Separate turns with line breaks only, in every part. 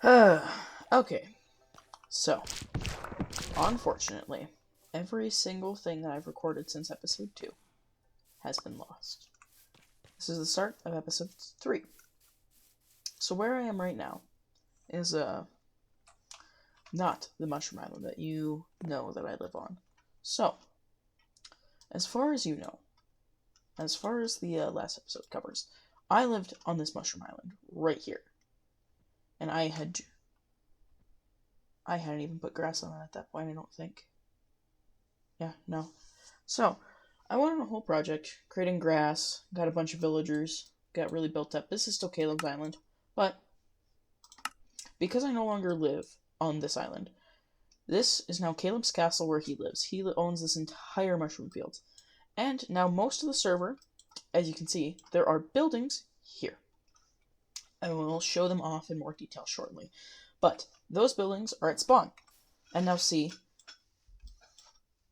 Okay. So, unfortunately, every single thing that I've recorded since episode 2 has been lost. This is the start of episode 3. So where I am right now is, not the Mushroom Island that you know that I live on. So, as far as you know, as far as the last episode covers, I lived on this Mushroom Island right here. And I hadn't even put grass on it at that point, I don't think. Yeah, no. So, I went on a whole project, creating grass, got a bunch of villagers, got really built up. This is still Caleb's Island, but because I no longer live on this island, this is now Caleb's castle where he lives. He owns this entire mushroom field. And now most of the server, as you can see, there are buildings here. I will show them off in more detail shortly. But those buildings are at spawn. And now see,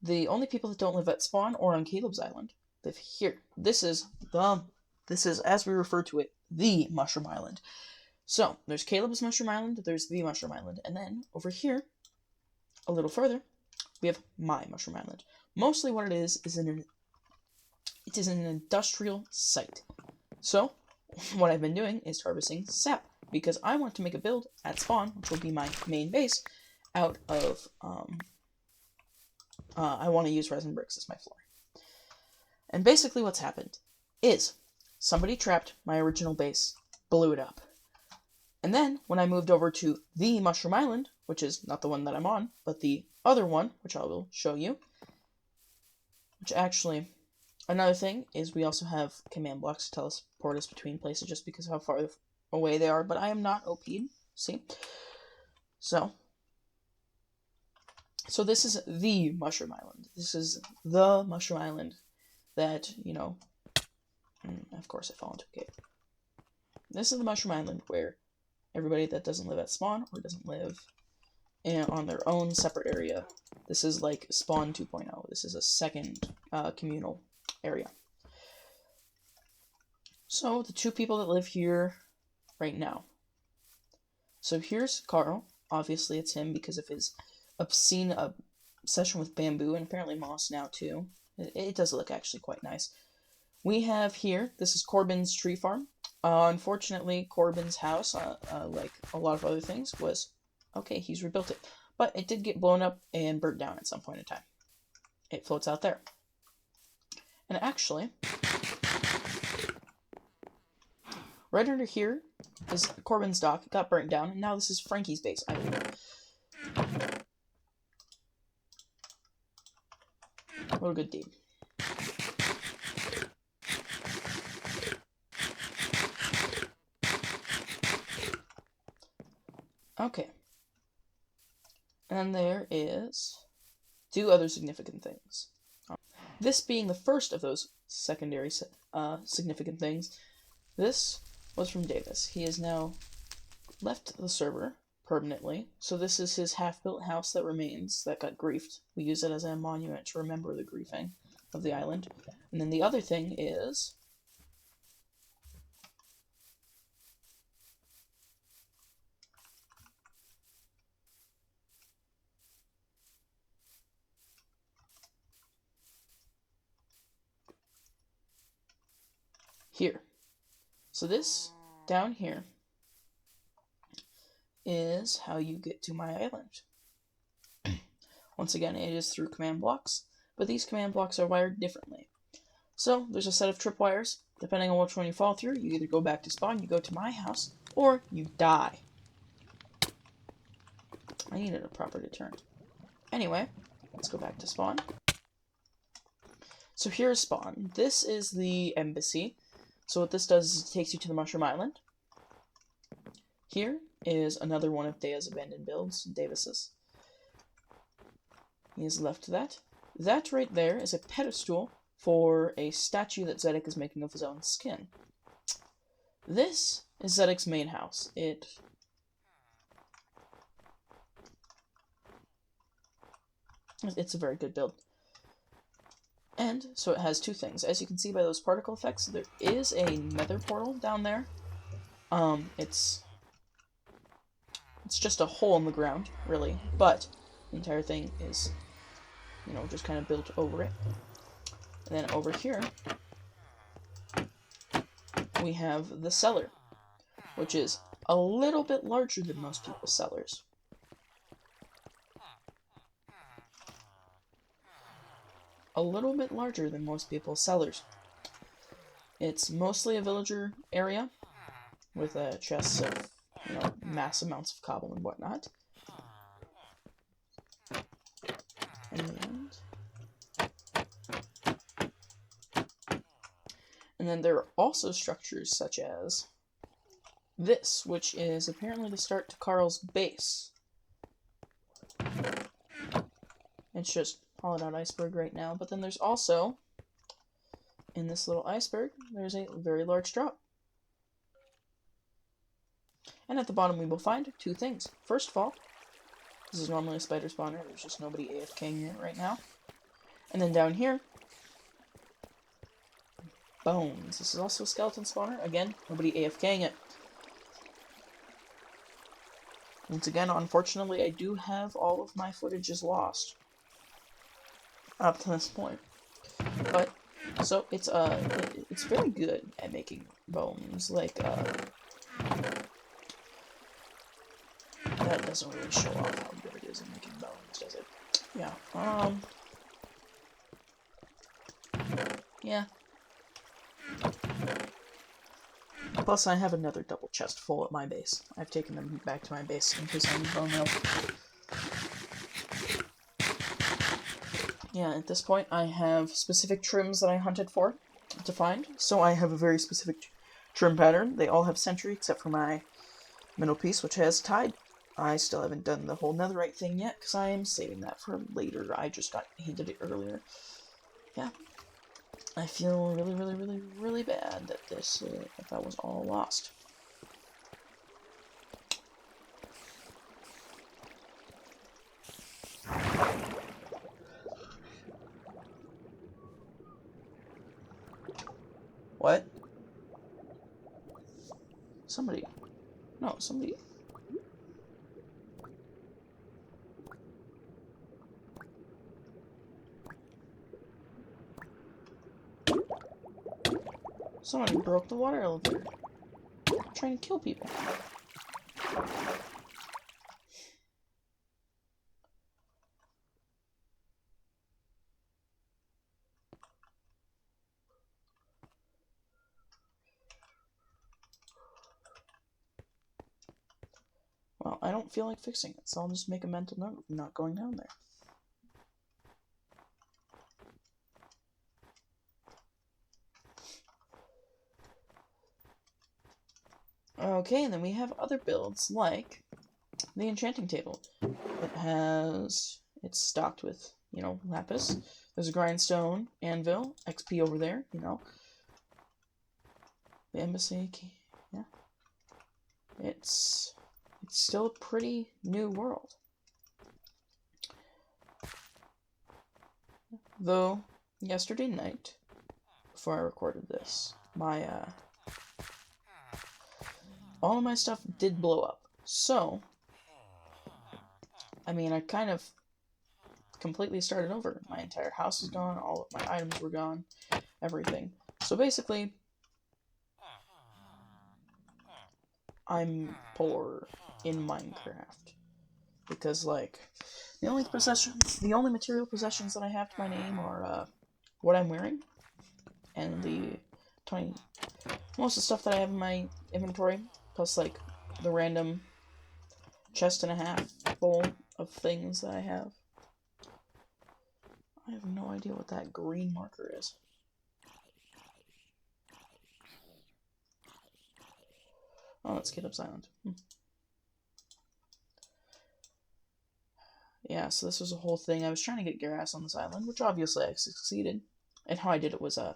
the only people that don't live at spawn or on Caleb's Island live here. This is, as we refer to it, the Mushroom Island. So, there's Caleb's Mushroom Island, there's the Mushroom Island, and then over here, a little further, we have my Mushroom Island. Mostly what it is an industrial site. So, what I've been doing is harvesting sap, because I want to make a build at spawn, which will be my main base, out of, I want to use resin bricks as my floor. And basically what's happened is, somebody trapped my original base, blew it up. And then, when I moved over to the Mushroom Island, which is not the one that I'm on, but the other one, which I will show you, which actually, another thing is we also have command blocks to teleport us between places just because of how far away they are, but I am not OP'd, see? So this is the Mushroom Island. This is the Mushroom Island that, of course I fall into a cave. This is the Mushroom Island where everybody that doesn't live at spawn or doesn't live on their own separate area. This is like spawn 2.0. This is a second communal area. So the two people that live here right now. So here's Carl. Obviously it's him because of his obscene obsession with bamboo and apparently moss now too. It does look actually quite nice. We have here, this is Corbin's tree farm. Unfortunately, Corbin's house, like a lot of other things, was, okay, he's rebuilt it. But it did get blown up and burnt down at some point in time. It floats out there. And actually, right under here is Corbin's dock. It got burnt down, and now this is Frankie's base. What a good deed. Okay. And there is two other significant things. This being the first of those secondary significant things, this was from Davis. He has now left the server permanently, so this is his half-built house that remains that got griefed. We use it as a monument to remember the griefing of the island. And then the other thing is here. So this down here is how you get to my island. Once again, it is through command blocks, but these command blocks are wired differently. So there's a set of tripwires. Depending on which one you fall through, you either go back to spawn, you go to my house, or you die. I needed a proper deterrent. Anyway, let's go back to spawn. So here's spawn. This is the embassy. So what this does is it takes you to the Mushroom Island. Here is another one of Dea's abandoned builds, Davis's. He has left that. That right there is a pedestal for a statue that Zedek is making of his own skin. This is Zedek's main house. It's a very good build. And so it has two things. As you can see by those particle effects, there is a nether portal down there. It's It's just a hole in the ground, really, but the entire thing is, just kind of built over it. And then over here, we have the cellar, which is a little bit larger than most people's cellars. A little bit larger than most people's cellars. It's mostly a villager area with chests of, mass amounts of cobble and whatnot. And then there are also structures such as this, which is apparently the start to Carl's base. It's just hollowed out iceberg right now, but then there's also, in this little iceberg, there's a very large drop. And at the bottom we will find two things. First of all, this is normally a spider spawner, there's just nobody AFKing it right now. And then down here, bones. This is also a skeleton spawner. Again, nobody AFKing it. Once again, unfortunately, I do have all of my footages lost up to this point. But so it's very good at making bones. Like that doesn't really show off how good it is at making bones, does it? Yeah. Yeah. Plus, I have another double chest full at my base. I've taken them back to my base in case I need bone meal. Yeah, at this point, I have specific trims that I hunted for to find. So I have a very specific trim pattern. They all have sentry except for my middle piece, which has tide. I still haven't done the whole netherite thing yet because I am saving that for later. I just got hinted it earlier. Yeah. I feel really, really, really, really bad that that was all lost. What? Somebody. Somebody broke the water elevator. Trying to kill people. Well, I don't feel like fixing it, so I'll just make a mental note of not going down there. Okay, and then we have other builds, like the enchanting table. It's stocked with, lapis. There's a grindstone, anvil, XP over there, The embassy key, yeah. It's still a pretty new world. Though, yesterday night, before I recorded this, all of my stuff did blow up. So, I mean, I kind of completely started over. My entire house is gone, all of my items were gone, everything. So basically, I'm poor in Minecraft. Because, like, the only material possessions that I have to my name are, what I'm wearing, and most of the stuff that I have in my inventory, plus, like, the random chest and a half full of things that I have. I have no idea what that green marker is. Oh, let's get up silent. Yeah, so this was a whole thing. I was trying to get grass on this island, which obviously I succeeded. And how I did it was, yeah.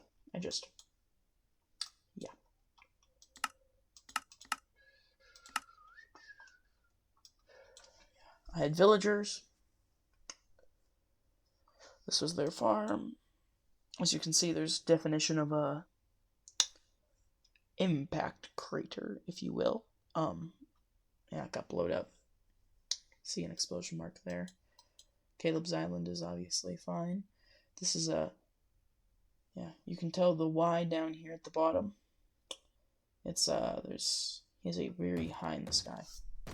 I had villagers. This was their farm. As you can see, there's definition of a impact crater, if you will. Yeah, it got blown up. See an explosion mark there. Caleb's Island is obviously fine. This is yeah, you can tell the Y down here at the bottom. It's he has a very high in the sky.